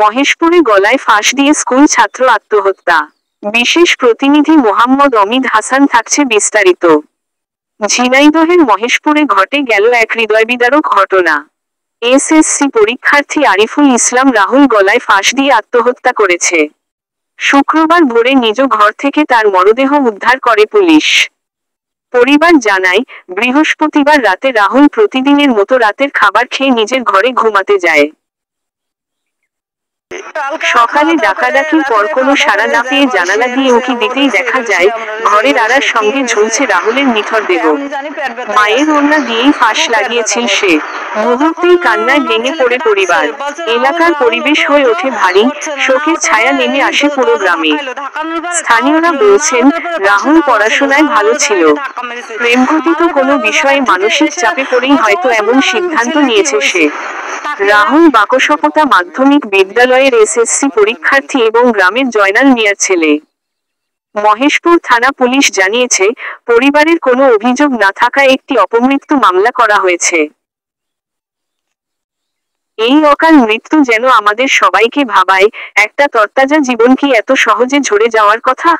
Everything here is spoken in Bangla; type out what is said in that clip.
মহেশপুরে গলায় ফাঁস দিয়ে স্কুল ছাত্র আত্মহত্যা। বিশেষ প্রতিনিধি মোহাম্মদ অমিদ হাসান থাকছে বিস্তারিত। ঝিনাইদহের মহেশপুরে ঘটে গেল এক হৃদয়বিদারক ঘটনা। এসএসসি পরীক্ষার্থী আরিফুল ইসলাম রাহুল গলায় ফাঁস দিয়ে আত্মহত্যা করেছে। শুক্রবার ভোরে নিজ ঘর থেকে তার মরদেহ উদ্ধার করে পুলিশ। পরিবার জানায়, বৃহস্পতিবার রাতে রাহুল প্রতিদিনের মতো রাতের খাবার খেয়ে নিজের ঘরে ঘুমাতে যায়। সকালে ডাকাডাকির পর কোনো সাড়া না পেয়ে জানালা দিয়ে উঁকি দিতেই দেখা যায়, ঘরের আড়ার সঙ্গে ঝুলছে রাহুলের নিথর দেহ। মায়ের ওড়না দিয়েই ফাঁস লাগিয়েছিল সে। মুহূর্তেই কান্নায় ভেঙে পড়ে পরিবার। এলাকার পরিবেশ হয়ে ওঠে ভারী, শোকের ছায়া নেমে আসে পুরো গ্রামে। স্থানীয়রা বলছেন, রাহুল পড়াশোনায় ভালো ছিল। প্রেমঘটিত কোনো বিষয়ে মানসিক চাপে পড়েই হয়তো এমন সিদ্ধান্ত নিয়েছে সে। রাহুল বাকশপতা মাধ্যমিক বিদ্যালয়ের এসএসসি পরীক্ষার্থী এবং গ্রামের জয়নাল মিয়ার ছেলে। মহেশপুর থানা পুলিশ জানিয়েছে, পরিবারের কোনো অভিযোগ না থাকায় একটি অপমৃত্যু মামলা করা হয়েছে। এই অকাল মৃত্যু যেন আমাদের সবাইকে ভাবায়, একটা তরতাজা জীবন কি এত সহজে ঝরে যাওয়ার কথা?